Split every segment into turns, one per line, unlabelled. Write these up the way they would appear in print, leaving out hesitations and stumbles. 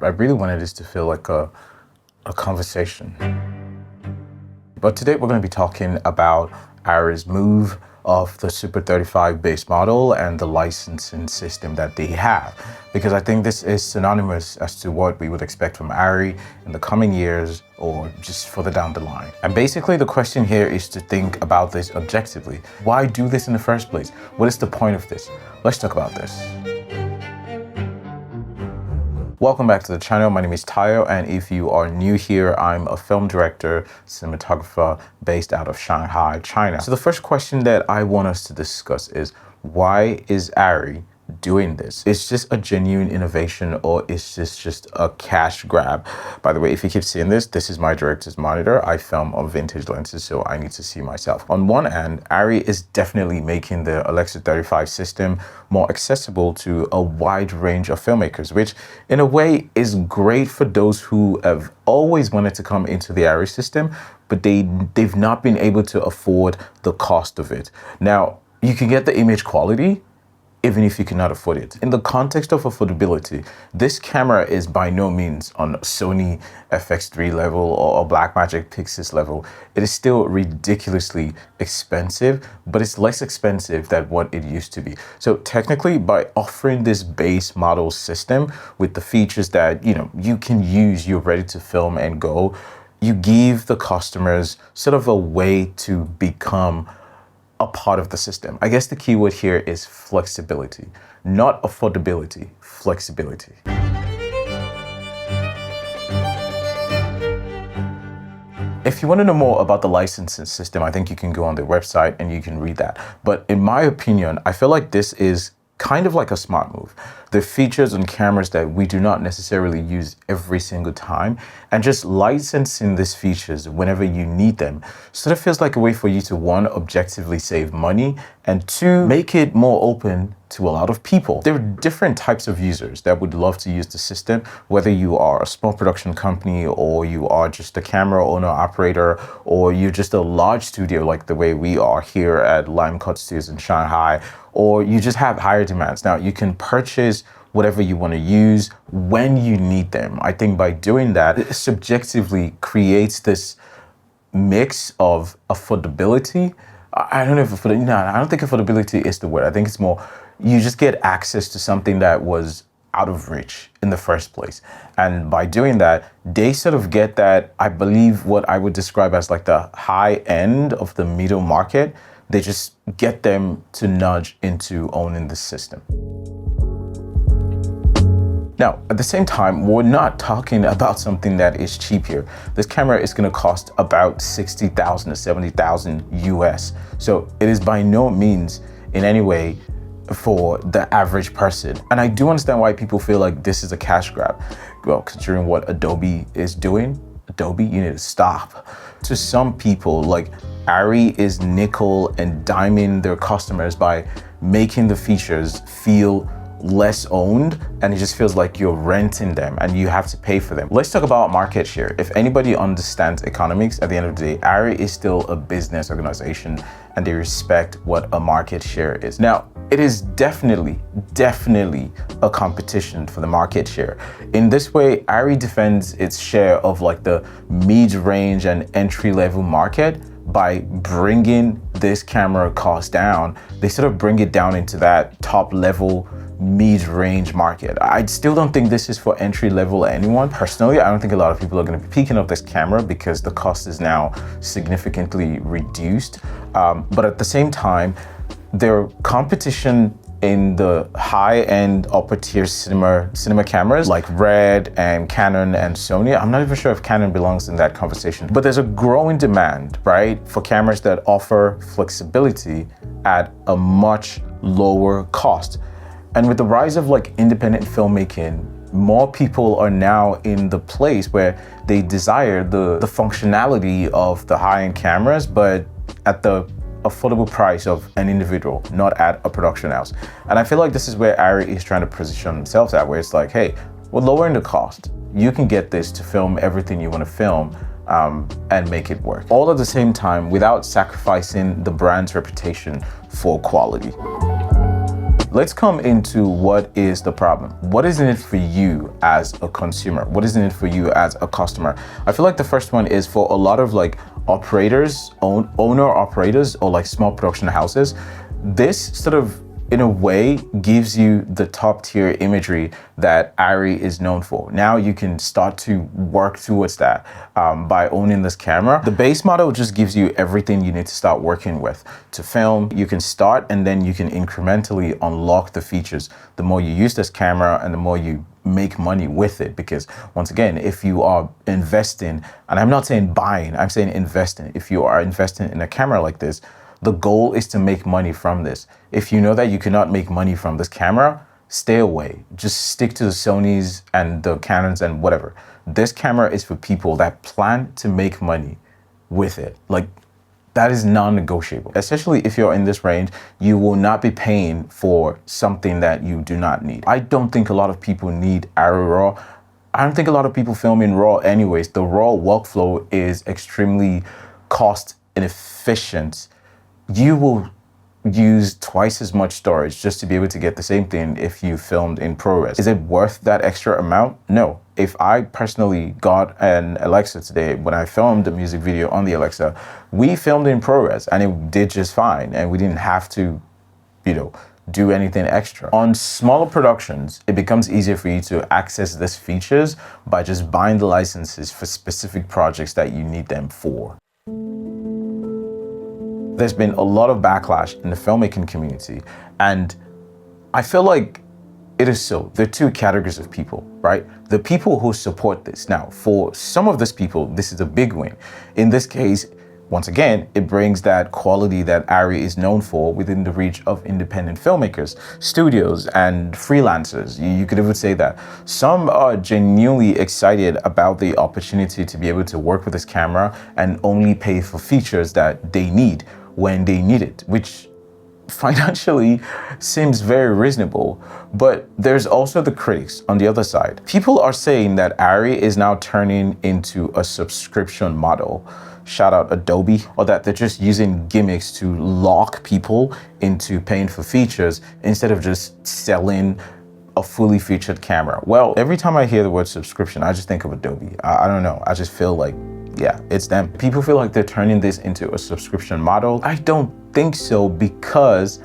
I really wanted this to feel like a conversation. But today we're going to be talking about ARRI's move of the Super 35 base model and the licensing system that they have. Because I think this is synonymous as to what we would expect from ARRI in the coming years or just further down the line. And basically the question here is to think about this objectively. Why do this in the first place? What is the point of this? Let's talk about this. Welcome back to the channel. My name is Tayo, and if you are new here, I'm a film director, cinematographer based out of Shanghai, China. So the first question that I want us to discuss is, why is ARRI doing this? Is this a genuine innovation, or is this just a cash grab? By the way, if you keep seeing this, this is my director's monitor. I film on vintage lenses, so I need to see myself. On one end, ARRI is definitely making the Alexa 35 system more accessible to a wide range of filmmakers, which in a way is great for those who have always wanted to come into the ARRI system, but they've not been able to afford the cost of it. Now, you can get the image quality even if you cannot afford it. In the context of affordability, this camera is by no means on Sony FX3 level or Blackmagic Pixis level. It is still ridiculously expensive, but it's less expensive than what it used to be. So technically, by offering this base model system with the features that you can use, you're ready to film and go, you give the customers sort of a way to become a part of the system. I guess the key word here is flexibility, not affordability, flexibility. If you want to know more about the licensing system, I think you can go on their website and you can read that. But in my opinion, I feel like this is kind of like a smart move. The features on cameras that we do not necessarily use every single time, and just licensing these features whenever you need them sort of feels like a way for you to, one, objectively save money, and two, make it more open to a lot of people. There are different types of users that would love to use the system, whether you are a small production company, or you are just a camera owner operator, or you're just a large studio like the way we are here at Lime Cut Studios in Shanghai, or you just have higher demands. Now, you can purchase whatever you want to use when you need them. I think by doing that, it subjectively creates this mix of affordability. I don't know if I don't think affordability is the word. I think it's more, you just get access to something that was out of reach in the first place. And by doing that, they sort of get that, I believe, what I would describe as like the high end of the middle market. They just get them to nudge into owning the system. Now, at the same time, we're not talking about something that is cheap here. This camera is going to cost about 60,000 to 70,000 US. So it is by no means in any way for the average person. And I do understand why people feel like this is a cash grab. Well, considering what Adobe is doing, Adobe, you need to stop. To some people, like, ARRI is nickel and diming their customers by making the features feel less owned, and it just feels like you're renting them and you have to pay for them. Let's talk about market share. If anybody understands economics, at the end of the day, ARRI is still a business organization and they respect what a market share is. Now, it is definitely a competition for the market share. In this way, ARRI defends its share of like the mid-range and entry-level market by bringing this camera cost down. They sort of bring it down into that top level mid-range market. I still don't think this is for entry-level anyone. Personally, I don't think a lot of people are going to be picking up this camera because the cost is now significantly reduced. But at the same time, their competition in the high-end upper-tier cinema cameras like Red and Canon and Sony, I'm not even sure if Canon belongs in that conversation, but there's a growing demand, right, for cameras that offer flexibility at a much lower cost. And with the rise of like independent filmmaking, more people are now in the place where they desire the functionality of the high-end cameras, but at the affordable price of an individual, not at a production house. And I feel like this is where ARRI is trying to position themselves at, where it's like, hey, we're lowering the cost. You can get this to film everything you want to film and make it work. All at the same time without sacrificing the brand's reputation for quality. Let's come into what is the problem. What is in it for you as a consumer? What is in it for you as a customer? I feel like the first one is for a lot of like operators, owner operators, or like small production houses. This sort of, in a way, gives you the top tier imagery that ARRI is known for. Now you can start to work towards that by owning this camera. The base model just gives you everything you need to start working with to film. You can start and then you can incrementally unlock the features. The more you use this camera and the more you make money with it, because once again, if you are investing, and I'm not saying buying, I'm saying investing. If you are investing in a camera like this, the goal is to make money from this. If you know that you cannot make money from this camera, stay away. Just stick to the Sonys and the Canons and whatever. This camera is for people that plan to make money with it. Like, that is non-negotiable. Especially if you're in this range, you will not be paying for something that you do not need. I don't think a lot of people need ARRI RAW. I don't think a lot of people film in RAW anyways. The RAW workflow is extremely cost inefficient. You will use twice as much storage just to be able to get the same thing if you filmed in ProRes. Is it worth that extra amount? No. If I personally got an Alexa today, when I filmed the music video on the Alexa, we filmed in ProRes and it did just fine, and we didn't have to, do anything extra. On smaller productions, it becomes easier for you to access these features by just buying the licenses for specific projects that you need them for. There's been a lot of backlash in the filmmaking community, and I feel like it is so. There are two categories of people, right? The people who support this. Now, for some of these people, this is a big win. In this case, once again, it brings that quality that ARRI is known for within the reach of independent filmmakers, studios, and freelancers. You could even say that. Some are genuinely excited about the opportunity to be able to work with this camera and only pay for features that they need when they need it, which financially seems very reasonable. But there's also the critics on the other side. People are saying that ARRI is now turning into a subscription model. Shout out Adobe, or that they're just using gimmicks to lock people into paying for features instead of just selling a fully featured camera. Well, every time I hear the word subscription, I just think of Adobe. I don't know. I just feel like, yeah, it's them. People feel like they're turning this into a subscription model. I don't think so, because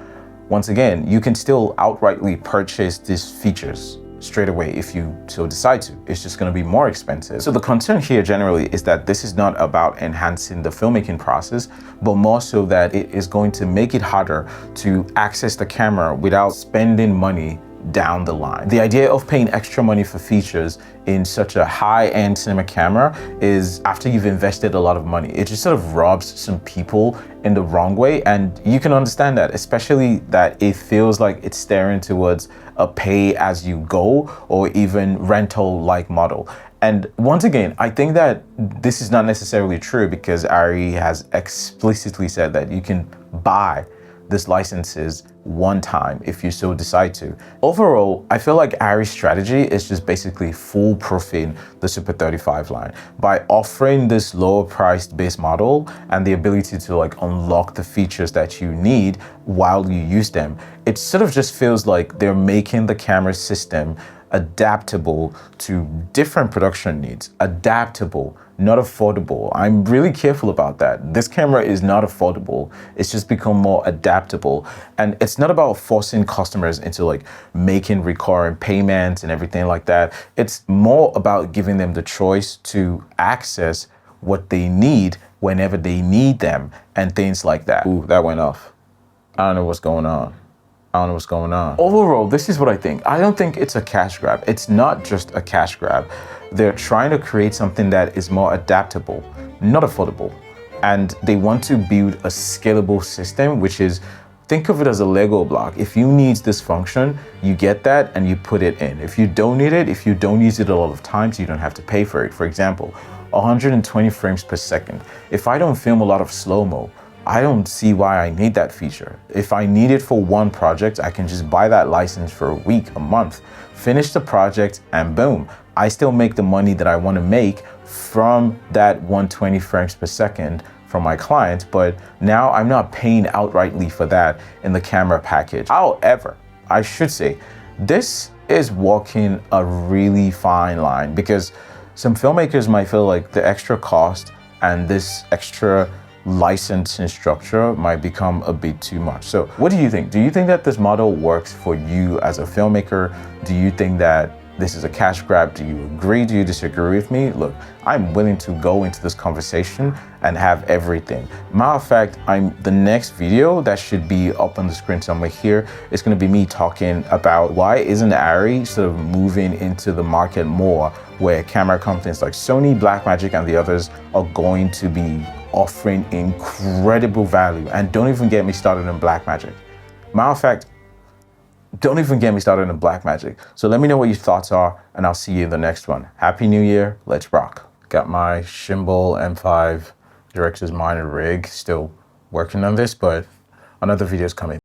once again, you can still outrightly purchase these features straight away if you so decide to. It's just going to be more expensive. So the concern here generally is that this is not about enhancing the filmmaking process, but more so that it is going to make it harder to access the camera without spending money down the line. The idea of paying extra money for features in such a high-end cinema camera is, after you've invested a lot of money, it just sort of rubs some people in the wrong way. And you can understand that, especially that it feels like it's staring towards a pay-as-you-go or even rental-like model. And once again, I think that this is not necessarily true, because ARRI has explicitly said that you can buy these licenses one time if you so decide to. Overall, I feel like ARRI's strategy is just basically foolproofing the Super 35 line by offering this lower priced base model and the ability to like unlock the features that you need while you use them. It sort of just feels like they're making the camera system adaptable to different production needs. Adaptable, not affordable. I'm really careful about that. This camera is not affordable. It's just become more adaptable. And it's not about forcing customers into like making recurring payments and everything like that. It's more about giving them the choice to access what they need whenever they need them and things like that. Ooh, that went off. I don't know what's going on. Overall, this is what I think. I don't think it's a cash grab. It's not just a cash grab. They're trying to create something that is more adaptable, not affordable. And they want to build a scalable system, which is, think of it as a Lego block. If you need this function, you get that and you put it in. If you don't need it, if you don't use it a lot of times, you don't have to pay for it. For example, 120 frames per second. If I don't film a lot of slow-mo, I don't see why I need that feature. If I need it for one project, I can just buy that license for a week, a month, finish the project, and boom, I still make the money that I want to make from that 120 frames per second from my client, but now I'm not paying outrightly for that in the camera package. However, I should say, this is walking a really fine line, because some filmmakers might feel like the extra cost and this extra licensing structure might become a bit too much. So what do you think? Do you think that this model works for you as a filmmaker? Do you think that this is a cash grab? Do you agree? Do you disagree with me? Look, I'm willing to go into this conversation and have everything. Matter of fact, the next video that should be up on the screen somewhere here is going to be me talking about why isn't ARRI sort of moving into the market more, where camera companies like Sony, Blackmagic, and the others are going to be offering incredible value. And don't even get me started on Blackmagic. Matter of fact, don't even get me started on Blackmagic. So let me know what your thoughts are, and I'll see you in the next one. Happy New Year. Let's rock. Got my Shimbal M5 Director's Minor rig. Still working on this, but another video is coming.